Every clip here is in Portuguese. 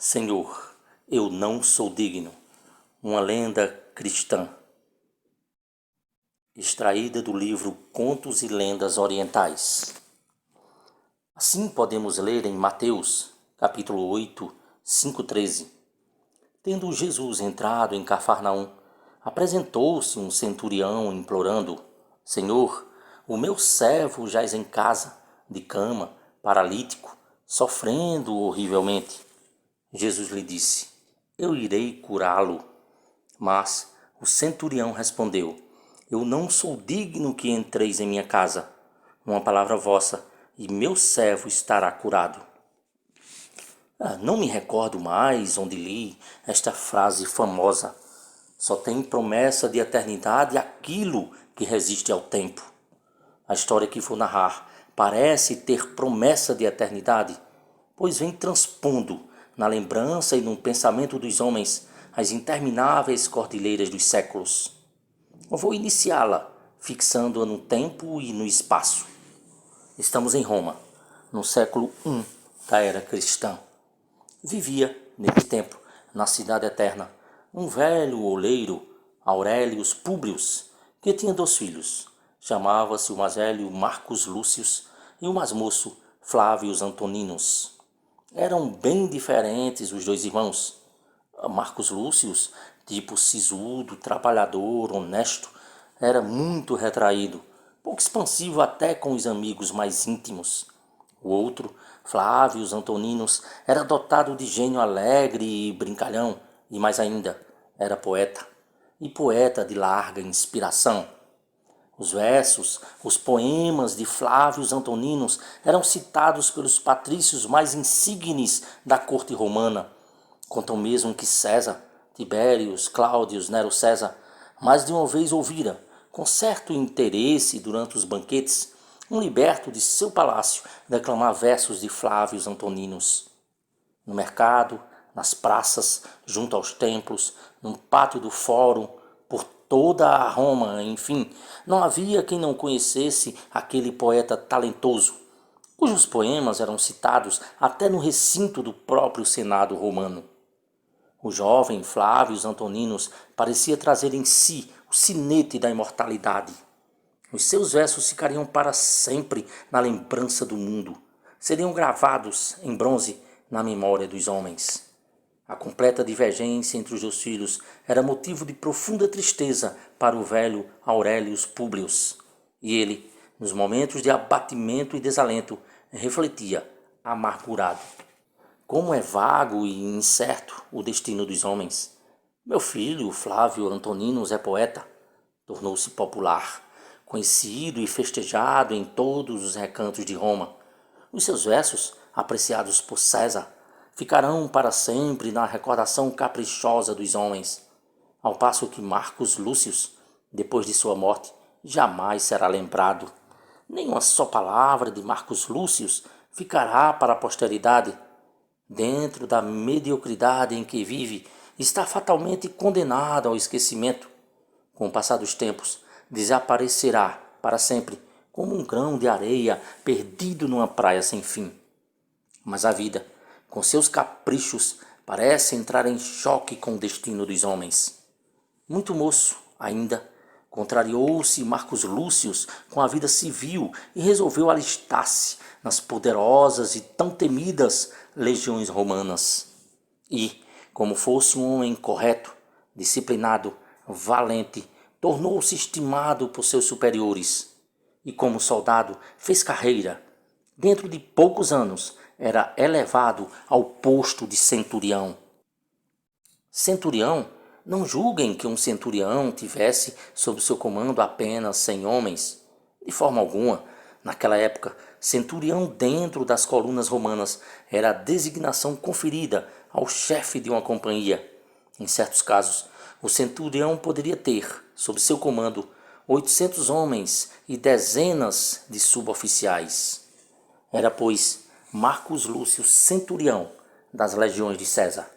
Senhor, eu não sou digno. Uma lenda cristã, extraída do livro Contos e Lendas Orientais. Assim podemos ler em Mateus, capítulo 8, 5:13. Tendo Jesus entrado em Cafarnaum, apresentou-se um centurião implorando: Senhor, o meu servo jaz em casa, de cama, paralítico, sofrendo horrivelmente. Jesus lhe disse: Eu irei curá-lo. Mas o centurião respondeu: Eu não sou digno que entreis em minha casa. Uma palavra vossa, e meu servo estará curado. Não me recordo mais onde li esta frase famosa. Só tem promessa de eternidade aquilo que resiste ao tempo. A história que vou narrar parece ter promessa de eternidade, pois vem transpondo na lembrança e no pensamento dos homens as intermináveis cordilheiras dos séculos. Eu vou iniciá-la, fixando-a no tempo e no espaço. Estamos em Roma, no século I da era cristã. Vivia, nesse tempo, na cidade eterna, um velho oleiro, Aurelius Publius, que tinha 2 filhos. Chamava-se o mais velho Marcus Lúcius e o mais moço Flávios Antoninus. Eram bem diferentes os 2 irmãos. Marcus Lúcius, tipo sisudo, trabalhador, honesto, era muito retraído, pouco expansivo até com os amigos mais íntimos. O outro, Flávios Antoninus, era dotado de gênio alegre e brincalhão, e mais ainda, era poeta, e poeta de larga inspiração. Os versos, os poemas de Flávios Antoninus eram citados pelos patrícios mais insignes da corte romana. Contam mesmo que César, Tibérios, Cláudios, Nero César, mais de uma vez ouvira, com certo interesse durante os banquetes, um liberto de seu palácio declamar versos de Flávios Antoninus. No mercado, nas praças, junto aos templos, no pátio do fórum, por toda a Roma, enfim, não havia quem não conhecesse aquele poeta talentoso, cujos poemas eram citados até no recinto do próprio Senado romano. O jovem Flávios Antoninus parecia trazer em si o sinete da imortalidade. Os seus versos ficariam para sempre na lembrança do mundo, seriam gravados em bronze na memória dos homens. A completa divergência entre os 2 filhos era motivo de profunda tristeza para o velho Aurelius Publius. E ele, nos momentos de abatimento e desalento, refletia, amargurado. Como é vago e incerto o destino dos homens. Meu filho, Flávio Antoninus, é poeta. Tornou-se popular, conhecido e festejado em todos os recantos de Roma. Os seus versos, apreciados por César, ficarão para sempre na recordação caprichosa dos homens, ao passo que Marcus Lúcius, depois de sua morte, jamais será lembrado. Nem uma só palavra de Marcus Lúcius ficará para a posteridade. Dentro da mediocridade em que vive, está fatalmente condenado ao esquecimento. Com o passar dos tempos, desaparecerá para sempre, como um grão de areia perdido numa praia sem fim. Mas a vida, com seus caprichos, parece entrar em choque com o destino dos homens. Muito moço, ainda, contrariou-se Marcus Lúcius com a vida civil e resolveu alistar-se nas poderosas e tão temidas legiões romanas. E, como fosse um homem correto, disciplinado, valente, tornou-se estimado por seus superiores. E como soldado, fez carreira. Dentro de poucos anos, era elevado ao posto de centurião. Centurião? Não julguem que um centurião tivesse sob seu comando apenas 100 homens. De forma alguma, naquela época, centurião dentro das colunas romanas era a designação conferida ao chefe de uma companhia. Em certos casos, o centurião poderia ter, sob seu comando, 800 homens e dezenas de suboficiais. Era, pois, Marcus Lúcio centurião das legiões de César.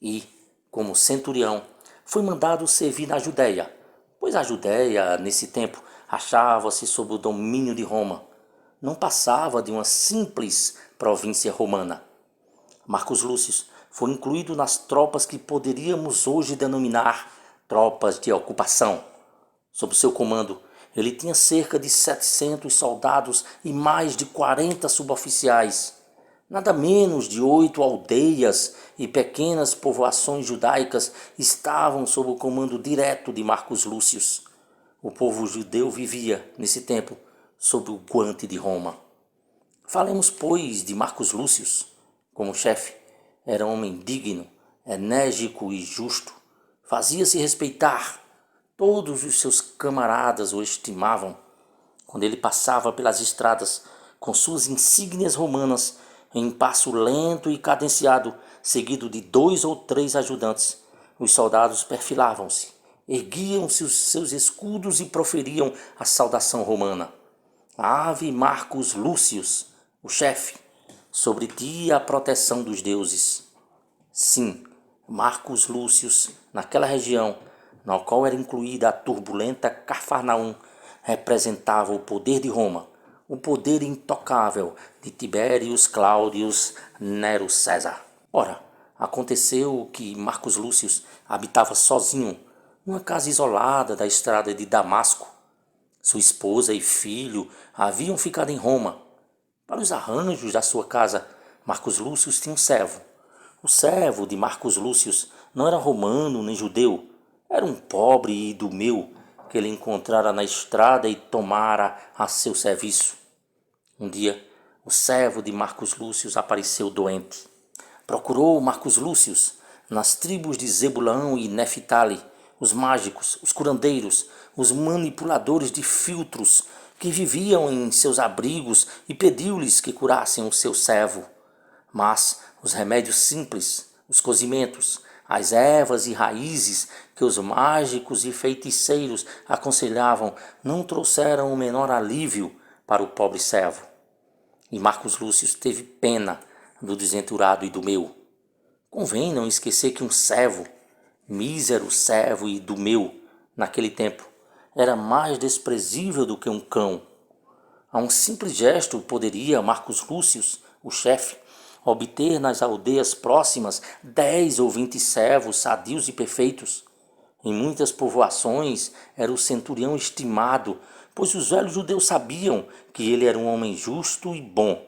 E, como centurião, foi mandado servir na Judéia, pois a Judéia, nesse tempo, achava-se sob o domínio de Roma. Não passava de uma simples província romana. Marcos Lúcio foi incluído nas tropas que poderíamos hoje denominar tropas de ocupação. Sob seu comando, ele tinha cerca de 700 soldados e mais de 40 suboficiais. Nada menos de 8 aldeias e pequenas povoações judaicas estavam sob o comando direto de Marcos Lúcio. O povo judeu vivia, nesse tempo, sob o guante de Roma. Falemos, pois, de Marcos Lúcio. Como chefe, era um homem digno, enérgico e justo. Fazia-se respeitar. Todos os seus camaradas o estimavam. Quando ele passava pelas estradas com suas insígnias romanas, em passo lento e cadenciado, seguido de 2 ou 3 ajudantes, os soldados perfilavam-se, erguiam-se os seus escudos e proferiam a saudação romana. Ave Marcus Lúcius, o chefe, sobre ti a proteção dos deuses. Sim, Marcus Lúcius, naquela região, na qual era incluída a turbulenta Cafarnaum, representava o poder de Roma, o poder intocável de Tibérius Cláudius Nero César. Ora, aconteceu que Marcos Lúcio habitava sozinho, numa casa isolada da estrada de Damasco. Sua esposa e filho haviam ficado em Roma. Para os arranjos da sua casa, Marcos Lúcio tinha um servo. O servo de Marcos Lúcio não era romano nem judeu, era um pobre idumeu que ele encontrara na estrada e tomara a seu serviço. Um dia, o servo de Marcos Lúcio apareceu doente. Procurou Marcos Lúcio nas tribos de Zebulão e Neftali, os mágicos, os curandeiros, os manipuladores de filtros que viviam em seus abrigos e pediu-lhes que curassem o seu servo. Mas os remédios simples, os cozimentos, as ervas e raízes que os mágicos e feiticeiros aconselhavam não trouxeram o menor alívio para o pobre servo. E Marcos Lúcio teve pena do desventurado idumeu. Convém não esquecer que um servo, mísero servo idumeu, naquele tempo, era mais desprezível do que um cão. A um simples gesto poderia Marcos Lúcio, o chefe, obter nas aldeias próximas 10 ou 20 servos sadios e perfeitos. Em muitas povoações era o centurião estimado, pois os velhos judeus sabiam que ele era um homem justo e bom.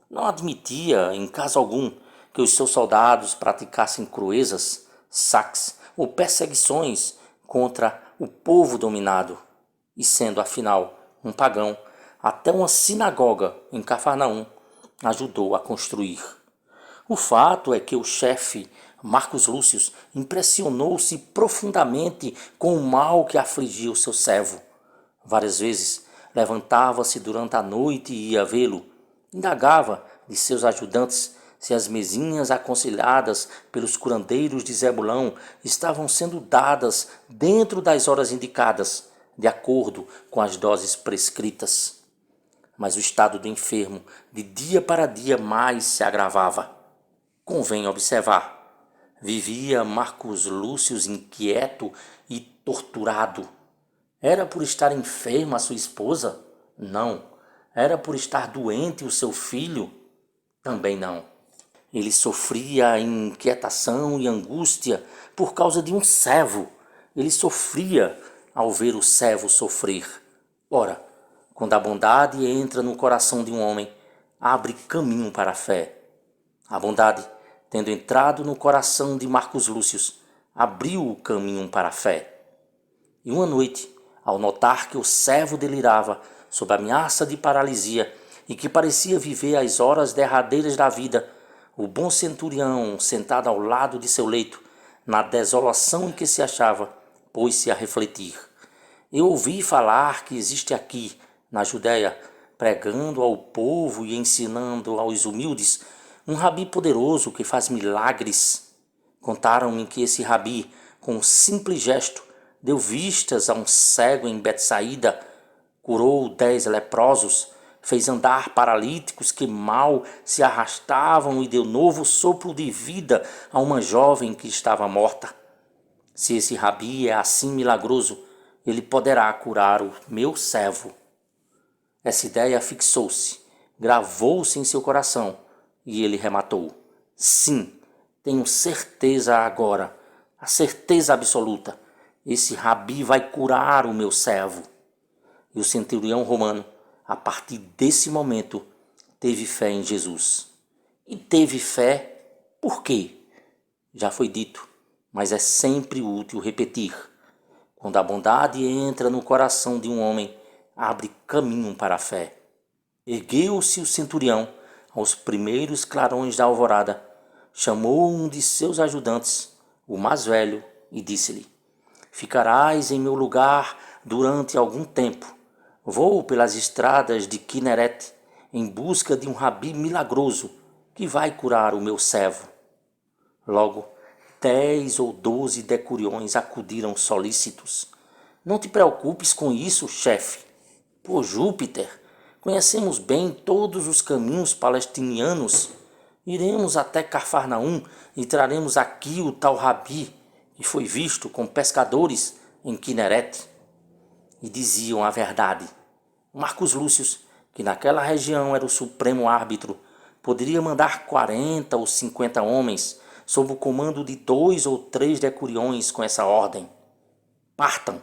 Não admitia, em caso algum, que os seus soldados praticassem cruezas, saques ou perseguições contra o povo dominado. E sendo, afinal, um pagão, até uma sinagoga em Cafarnaum ajudou a construir. O fato é que o chefe Marcos Lúcio impressionou-se profundamente com o mal que afligia o seu servo. Várias vezes levantava-se durante a noite e ia vê-lo. Indagava de seus ajudantes se as mesinhas aconselhadas pelos curandeiros de Zebulão estavam sendo dadas dentro das horas indicadas, de acordo com as doses prescritas. Mas o estado do enfermo de dia para dia mais se agravava. Convém observar. Vivia Marcos Lúcio inquieto e torturado. Era por estar enferma a sua esposa? Não. Era por estar doente o seu filho? Também não. Ele sofria inquietação e angústia por causa de um servo. Ele sofria ao ver o servo sofrer. Ora, quando a bondade entra no coração de um homem, abre caminho para a fé. A bondade, tendo entrado no coração de Marcos Lúcio, abriu o caminho para a fé. E uma noite, ao notar que o servo delirava sob ameaça de paralisia e que parecia viver as horas derradeiras da vida, o bom centurião, sentado ao lado de seu leito, na desolação em que se achava, pôs-se a refletir. Eu ouvi falar que existe aqui, na Judéia, pregando ao povo e ensinando aos humildes, um rabi poderoso que faz milagres. Contaram-me que esse rabi, com um simples gesto, deu vistas a um cego em Betsaída, curou 10 leprosos, fez andar paralíticos que mal se arrastavam e deu novo sopro de vida a uma jovem que estava morta. Se esse rabi é assim milagroso, ele poderá curar o meu servo. Essa ideia fixou-se, gravou-se em seu coração e ele rematou: Sim, tenho certeza agora, a certeza absoluta. Esse rabi vai curar o meu servo. E o centurião romano, a partir desse momento, teve fé em Jesus. E teve fé por quê? Já foi dito, mas é sempre útil repetir. Quando a bondade entra no coração de um homem, abre caminho para a fé. Ergueu-se o centurião aos primeiros clarões da alvorada, chamou um de seus ajudantes, o mais velho, e disse-lhe: Ficarás em meu lugar durante algum tempo. Vou pelas estradas de Quinerete em busca de um rabi milagroso que vai curar o meu servo. Logo, 10 ou 12 decuriões acudiram solícitos. Não te preocupes com isso, chefe. Por Júpiter, conhecemos bem todos os caminhos palestinianos. Iremos até Cafarnaum e traremos aqui o tal Rabi, que foi visto com pescadores em Quinerete. E diziam a verdade. Marcos Lúcius, que naquela região era o supremo árbitro, poderia mandar 40 ou 50 homens sob o comando de 2 ou 3 decuriões com essa ordem: partam,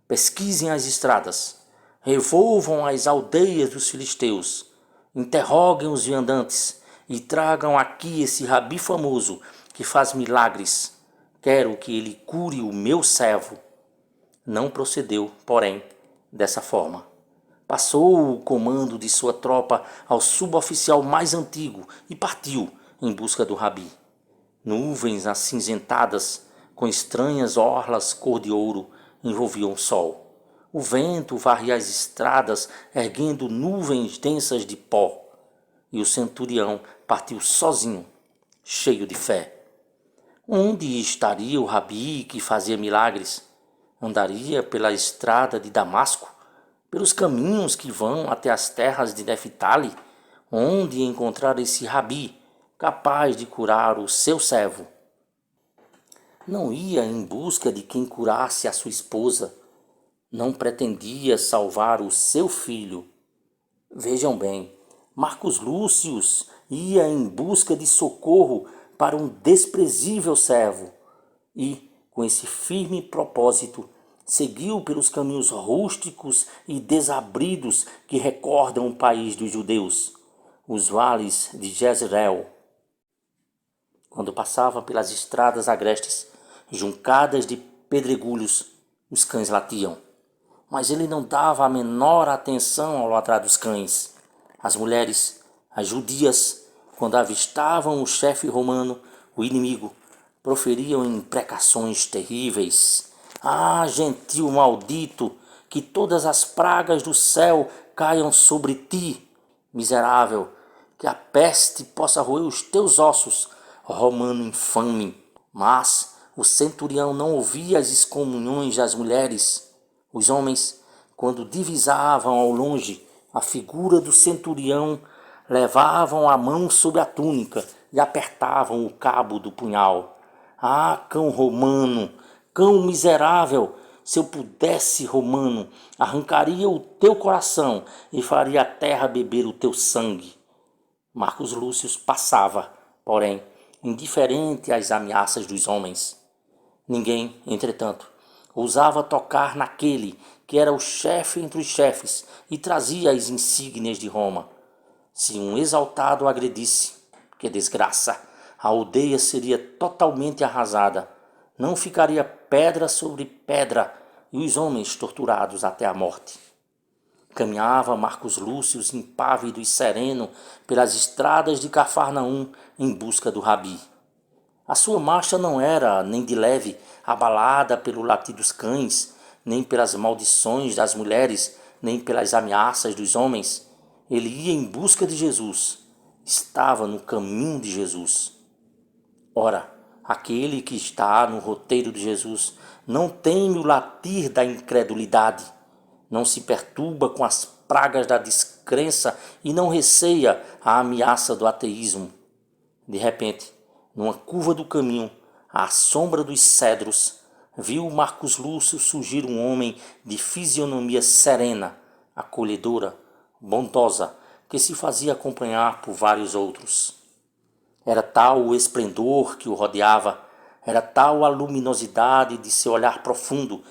pesquisem as estradas, revolvam as aldeias dos filisteus, interroguem os viandantes e tragam aqui esse rabi famoso que faz milagres. Quero que ele cure o meu servo. Não procedeu, porém, dessa forma. Passou o comando de sua tropa ao suboficial mais antigo e partiu em busca do rabi. Nuvens acinzentadas, com estranhas orlas cor de ouro, envolviam o sol. O vento varria as estradas, erguendo nuvens densas de pó. E o centurião partiu sozinho, cheio de fé. Onde estaria o rabi que fazia milagres? Andaria pela estrada de Damasco, pelos caminhos que vão até as terras de Neftali, onde encontrar esse rabi capaz de curar o seu servo. Não ia em busca de quem curasse a sua esposa, não pretendia salvar o seu filho. Vejam bem, Marcos Lúcius ia em busca de socorro para um desprezível servo e, com esse firme propósito, seguiu pelos caminhos rústicos e desabridos que recordam o país dos judeus, os vales de Jezreel. Quando passava pelas estradas agrestes, juncadas de pedregulhos, os cães latiam. Mas ele não dava a menor atenção ao ladrar dos cães. As mulheres, as judias, quando avistavam o chefe romano, o inimigo, proferiam imprecações terríveis. Ah, gentil maldito, que todas as pragas do céu caiam sobre ti, miserável, que a peste possa roer os teus ossos, romano infame. Mas o centurião não ouvia as excomunhões das mulheres. Os homens, quando divisavam ao longe a figura do centurião, levavam a mão sobre a túnica e apertavam o cabo do punhal. Ah, cão romano, cão miserável, se eu pudesse, romano, arrancaria o teu coração e faria a terra beber o teu sangue. Marcos Lúcius passava, porém, indiferente às ameaças dos homens. Ninguém, entretanto, ousava tocar naquele que era o chefe entre os chefes e trazia as insígnias de Roma. Se um exaltado agredisse, que desgraça, a aldeia seria totalmente arrasada. Não ficaria pedra sobre pedra e os homens torturados até a morte. Caminhava Marcos Lúcius impávido e sereno pelas estradas de Cafarnaum em busca do rabi. A sua marcha não era, nem de leve, abalada pelo latir dos cães, nem pelas maldições das mulheres, nem pelas ameaças dos homens. Ele ia em busca de Jesus, estava no caminho de Jesus. Ora, aquele que está no roteiro de Jesus não teme o latir da incredulidade, não se perturba com as pragas da descrença e não receia a ameaça do ateísmo. De repente, numa curva do caminho, à sombra dos cedros, viu Marcos Lúcio surgir um homem de fisionomia serena, acolhedora, bondosa, que se fazia acompanhar por vários outros. Era tal o esplendor que o rodeava, era tal a luminosidade de seu olhar profundo,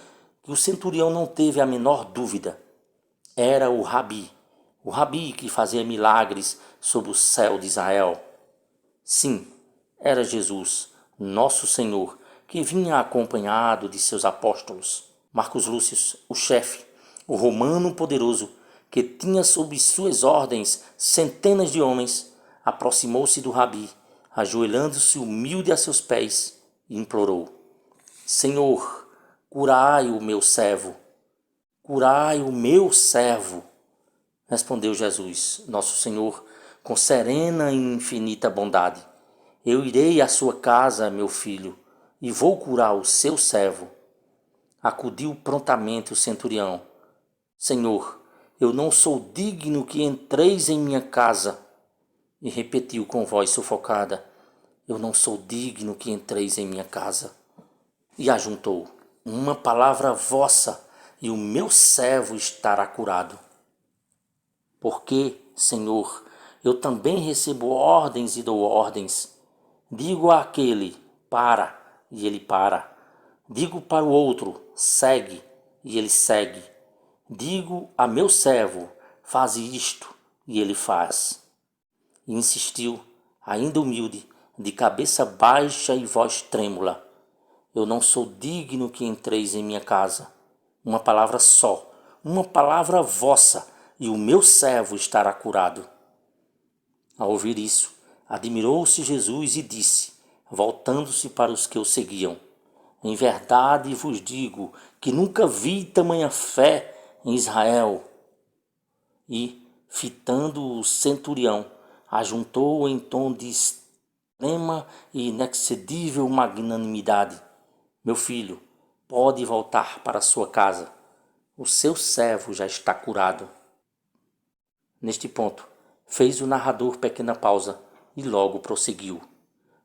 que o centurião não teve a menor dúvida. Era o Rabi que fazia milagres sob o céu de Israel. Sim, era Jesus, nosso Senhor, que vinha acompanhado de seus apóstolos. Marcos Lúcio, o chefe, o romano poderoso, que tinha sob suas ordens centenas de homens, aproximou-se do Rabi, ajoelhando-se humilde a seus pés, e implorou: Senhor, curai o meu servo. Curai o meu servo. Respondeu Jesus, nosso Senhor, com serena e infinita bondade: Eu irei à sua casa, meu filho, e vou curar o seu servo. Acudiu prontamente o centurião: Senhor, eu não sou digno que entreis em minha casa. E repetiu com voz sufocada: Eu não sou digno que entreis em minha casa. E ajuntou: Uma palavra vossa, e o meu servo estará curado. Porque, Senhor, eu também recebo ordens e dou ordens. Digo àquele: para, e ele para. Digo para o outro: segue, e ele segue. Digo a meu servo: faze isto, e ele faz. E insistiu, ainda humilde, de cabeça baixa e voz trêmula: Eu não sou digno que entreis em minha casa. Uma palavra só, uma palavra vossa, e o meu servo estará curado. Ao ouvir isso, admirou-se Jesus e disse, voltando-se para os que o seguiam: Em verdade vos digo que nunca vi tamanha fé em Israel. E, fitando o centurião, ajuntou em tom de extrema e inexcedível magnanimidade: Meu filho, pode voltar para sua casa. O seu servo já está curado. Neste ponto, fez o narrador pequena pausa e logo prosseguiu.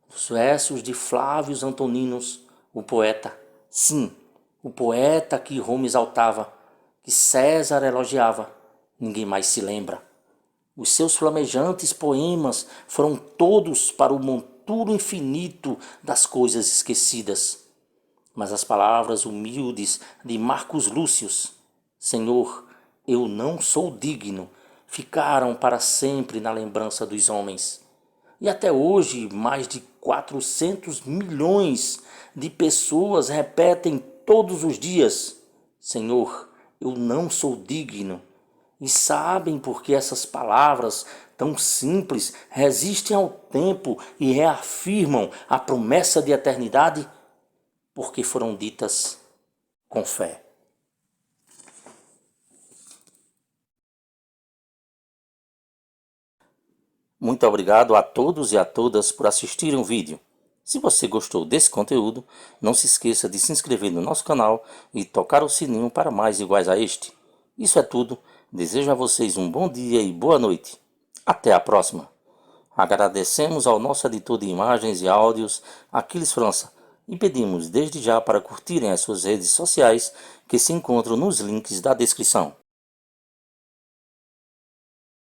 Dos versos de Flávio Antoninos, o poeta, sim, o poeta que Roma exaltava, que César elogiava, ninguém mais se lembra. Os seus flamejantes poemas foram todos para o monturo infinito das coisas esquecidas. Mas as palavras humildes de Marcos Lúcio, Senhor, eu não sou digno, ficaram para sempre na lembrança dos homens. E até hoje, mais de 400 milhões de pessoas repetem todos os dias: Senhor, eu não sou digno. E sabem por que essas palavras tão simples resistem ao tempo e reafirmam a promessa de eternidade? Porque foram ditas com fé. Muito obrigado a todos e a todas por assistirem o vídeo. Se você gostou desse conteúdo, não se esqueça de se inscrever no nosso canal e tocar o sininho para mais iguais a este. Isso é tudo. Desejo a vocês um bom dia e boa noite. Até a próxima. Agradecemos ao nosso editor de imagens e áudios, Aquiles França, e pedimos desde já para curtirem as suas redes sociais que se encontram nos links da descrição.